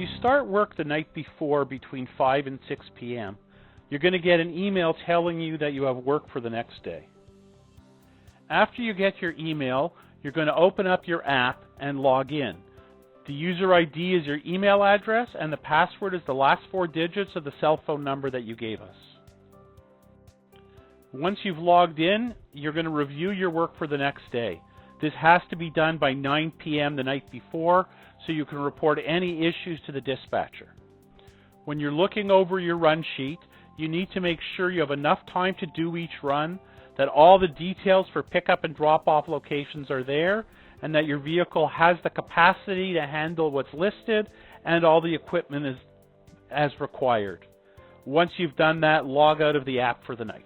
you start work the night before between 5 and 6 p.m., you're going to get an email telling you that you have work for the next day. After you get your email, you're going to open up your app and log in. The user ID is your email address, and the password is the last 4 digits of the cell phone number that you gave us. Once you've logged in, you're going to review your work for the next day. This has to be done by 9 p.m. the night before, so you can report any issues to the dispatcher. When you're looking over your run sheet, you need to make sure you have enough time to do each run, that all the details for pickup and drop-off locations are there, and that your vehicle has the capacity to handle what's listed and all the equipment is as required. Once you've done that, log out of the app for the night.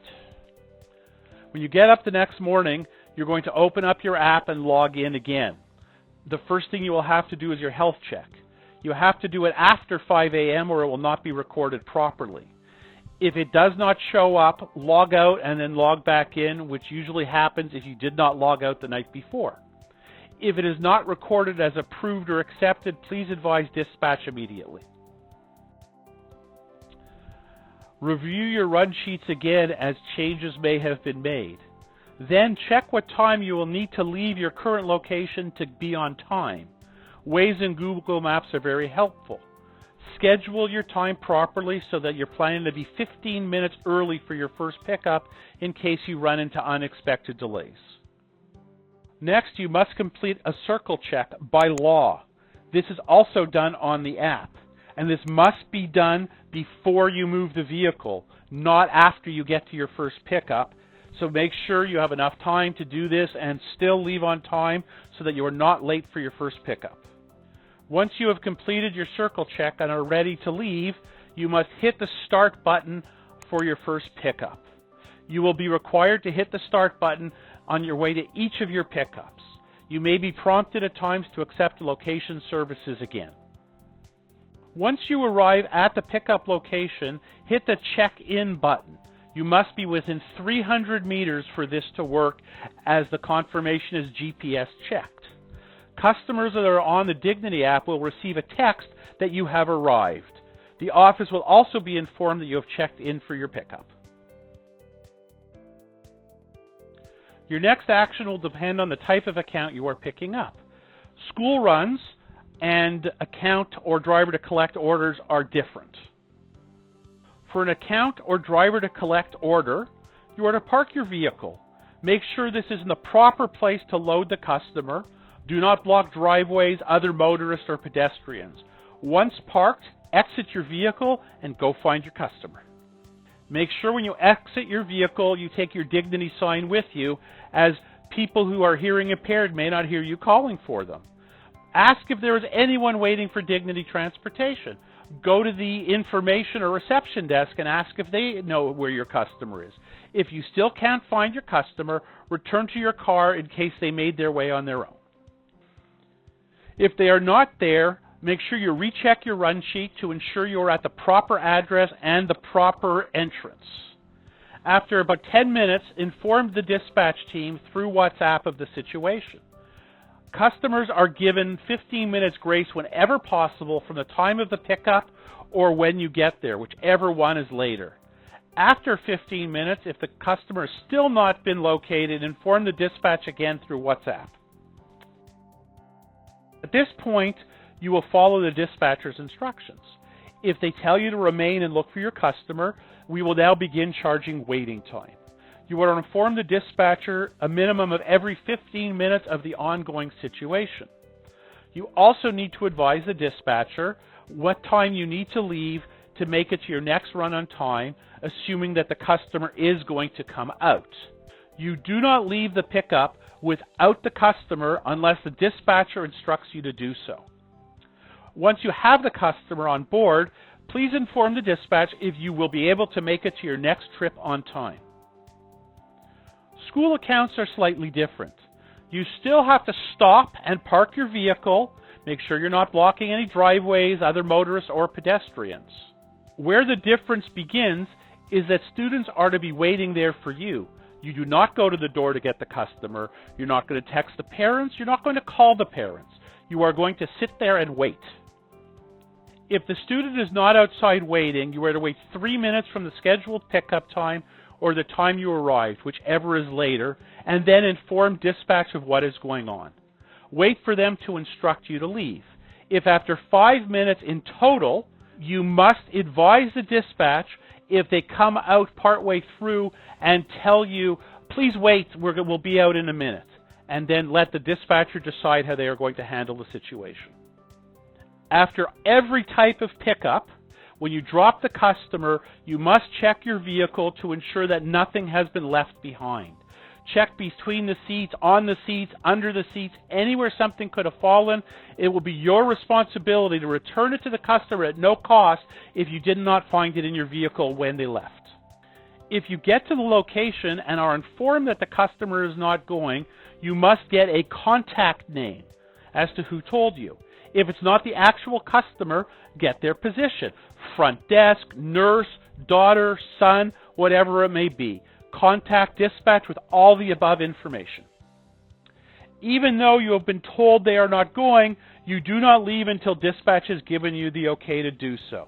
When you get up the next morning, you're going to open up your app and log in again. The first thing you will have to do is your health check. You have to do it after 5 a.m. or it will not be recorded properly. If it does not show up, log out and then log back in, which usually happens if you did not log out the night before. If it is not recorded as approved or accepted, please advise dispatch immediately. Review your run sheets again as changes may have been made. Then check what time you will need to leave your current location to be on time. Waze and Google Maps are very helpful. Schedule your time properly so that you're planning to be 15 minutes early for your first pickup in case you run into unexpected delays. Next, you must complete a circle check by law. This is also done on the app, and this must be done before you move the vehicle, not after you get to your first pickup. So make sure you have enough time to do this and still leave on time so that you are not late for your first pickup. Once you have completed your circle check and are ready to leave, you must hit the start button for your first pickup. You will be required to hit the start button on your way to each of your pickups. You may be prompted at times to accept location services again. Once you arrive at the pickup location, hit the check-in button. You must be within 300 meters for this to work, as the confirmation is GPS checked. Customers that are on the Dignity app will receive a text that you have arrived. The office will also be informed that you have checked in for your pickup. Your next action will depend on the type of account you are picking up. School runs and account or driver to collect orders are different. For an account or driver to collect order, you are to park your vehicle. Make sure this is in the proper place to load the customer. Do not block driveways, other motorists, or pedestrians. Once parked, exit your vehicle and go find your customer. Make sure when you exit your vehicle, you take your Dignity sign with you, as people who are hearing impaired may not hear you calling for them. Ask if there is anyone waiting for Dignity transportation. Go to the information or reception desk and ask if they know where your customer is. If you still can't find your customer, return to your car in case they made their way on their own. If they are not there, make sure you recheck your run sheet to ensure you are at the proper address and the proper entrance. After about 10 minutes, inform the dispatch team through WhatsApp of the situation. Customers are given 15 minutes grace whenever possible from the time of the pickup or when you get there, whichever one is later. After 15 minutes, if the customer has still not been located, inform the dispatch again through WhatsApp. At this point, you will follow the dispatcher's instructions. If they tell you to remain and look for your customer, we will now begin charging waiting time. You are to inform the dispatcher a minimum of every 15 minutes of the ongoing situation. You also need to advise the dispatcher what time you need to leave to make it to your next run on time, assuming that the customer is going to come out. You do not leave the pickup without the customer unless the dispatcher instructs you to do so. Once you have the customer on board, please inform the dispatch if you will be able to make it to your next trip on time. School accounts are slightly different. You still have to stop and park your vehicle. Make sure you're not blocking any driveways, other motorists, or pedestrians. Where the difference begins is that students are to be waiting there for you. You do not go to the door to get the customer. You're not going to text the parents. You're not going to call the parents. You are going to sit there and wait. If the student is not outside waiting, you are to wait 3 minutes from the scheduled pickup time or the time you arrived, whichever is later, and then inform dispatch of what is going on. Wait for them to instruct you to leave. If after 5 minutes in total, you must advise the dispatch if they come out partway through and tell you, please wait, we'll be out in a minute, and then let the dispatcher decide how they are going to handle the situation. After every type of pickup, when you drop the customer, you must check your vehicle to ensure that nothing has been left behind. Check between the seats, on the seats, under the seats, anywhere something could have fallen. It will be your responsibility to return it to the customer at no cost if you did not find it in your vehicle when they left. If you get to the location and are informed that the customer is not going, you must get a contact name as to who told you. If it's not the actual customer, get their position. Front desk, nurse, daughter, son, whatever it may be. Contact dispatch with all the above information. Even though you have been told they are not going, you do not leave until dispatch has given you the okay to do so.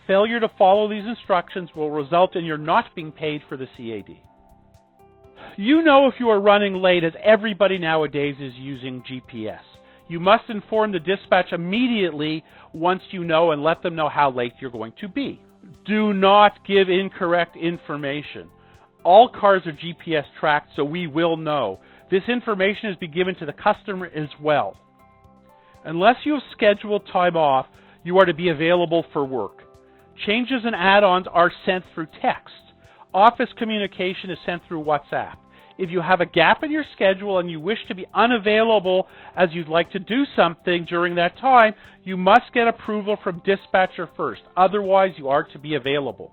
Failure to follow these instructions will result in your not being paid for the CAD. You know if you are running late, as everybody nowadays is using GPS. You must inform the dispatch immediately once you know and let them know how late you're going to be. Do not give incorrect information. All cars are GPS tracked, so we will know. This information is to be given to the customer as well. Unless you have scheduled time off, you are to be available for work. Changes and add-ons are sent through text. Office communication is sent through WhatsApp. If you have a gap in your schedule and you wish to be unavailable as you'd like to do something during that time, you must get approval from dispatcher first. Otherwise, you are to be available.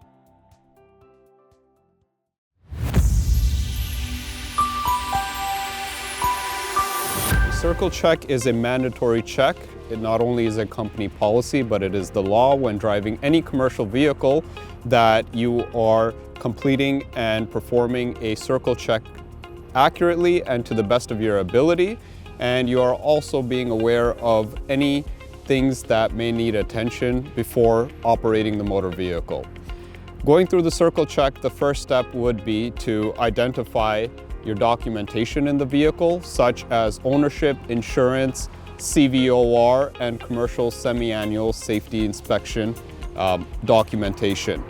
Circle check is a mandatory check. It not only is a company policy, but it is the law when driving any commercial vehicle that you are completing and performing a circle check accurately and to the best of your ability. And you are also being aware of any things that may need attention before operating the motor vehicle. Going through the circle check, the first step would be to identify your documentation in the vehicle, such as ownership, insurance, CVOR, and commercial semi-annual safety inspection documentation.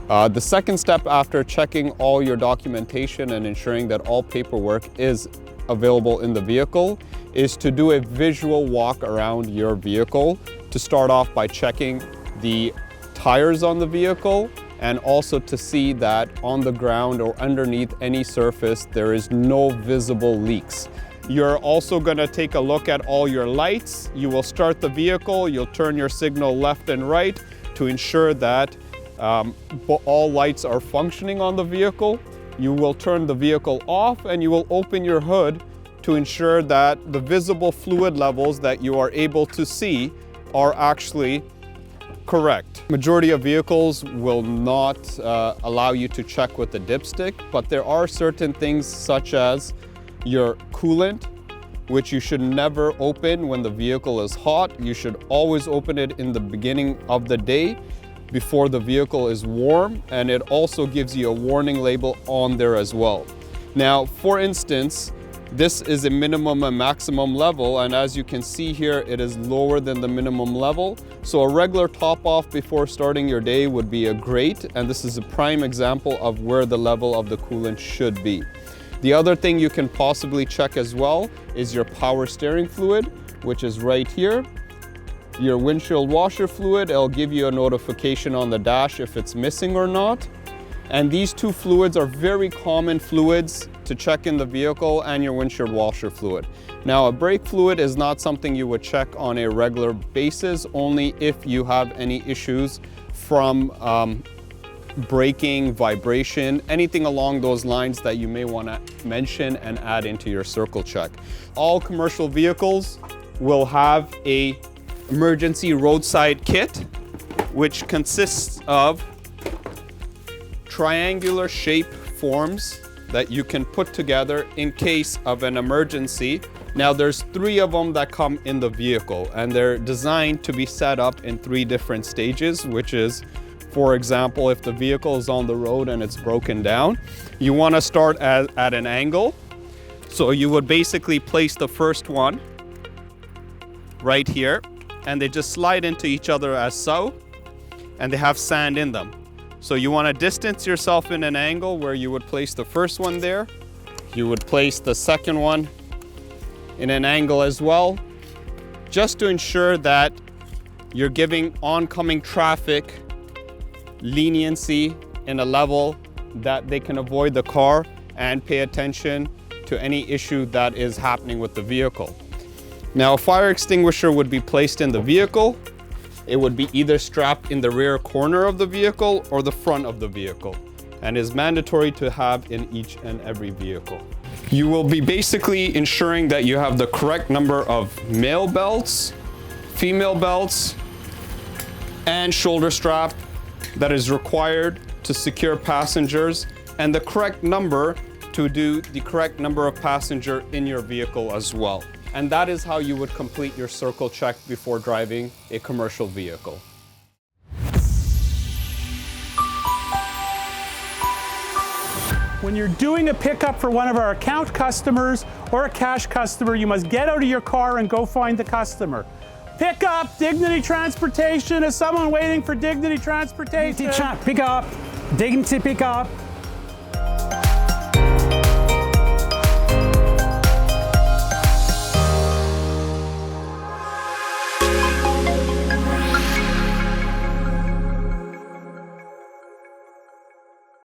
The second step after checking all your documentation and ensuring that all paperwork is available in the vehicle is to do a visual walk around your vehicle, to start off by checking the tires on the vehicle and also to see that on the ground or underneath any surface there is no visible leaks. You're also going to take a look at all your lights. You will start the vehicle, you'll turn your signal left and right to ensure that all lights are functioning on the vehicle. You will turn the vehicle off and you will open your hood to ensure that the visible fluid levels that you are able to see are actually correct. Majority of vehicles will not allow you to check with the dipstick, but there are certain things such as your coolant, which you should never open when the vehicle is hot. You should always open it in the beginning of the day before the vehicle is warm, and it also gives you a warning label on there as well. Now, for instance, this is a minimum and maximum level, and as you can see here, it is lower than the minimum level. So a regular top off before starting your day would be a great, and this is a prime example of where the level of the coolant should be. The other thing you can possibly check as well is your power steering fluid, which is right here. Your windshield washer fluid, it'll give you a notification on the dash if it's missing or not. And these two fluids are very common fluids to check in the vehicle, and your windshield washer fluid. Now, a brake fluid is not something you would check on a regular basis, only if you have any issues from braking, vibration, anything along those lines that you may want to mention and add into your circle check. All commercial vehicles will have a emergency roadside kit, which consists of triangular shape forms that you can put together in case of an emergency. Now there's 3 of them that come in the vehicle, and they're designed to be set up in 3 different stages, which is, for example, if the vehicle is on the road and it's broken down, you want to start at an angle. So you would basically place the first one right here, and they just slide into each other as so, and they have sand in them. So you want to distance yourself in an angle where you would place the first one there. You would place the second one in an angle as well, just to ensure that you're giving oncoming traffic leniency in a level that they can avoid the car and pay attention to any issue that is happening with the vehicle. Now, a fire extinguisher would be placed in the vehicle. It would be either strapped in the rear corner of the vehicle or the front of the vehicle, and is mandatory to have in each and every vehicle. You will be basically ensuring that you have the correct number of male belts, female belts, and shoulder strap that is required to secure passengers, and the correct number to do the correct number of passenger in your vehicle as well. And that is how you would complete your circle check before driving a commercial vehicle. When you're doing a pickup for one of our account customers or a cash customer, you must get out of your car and go find the customer. Pick up, Dignity Transportation. Is someone waiting for Dignity Transportation? Pick up, Dignity Pick Up.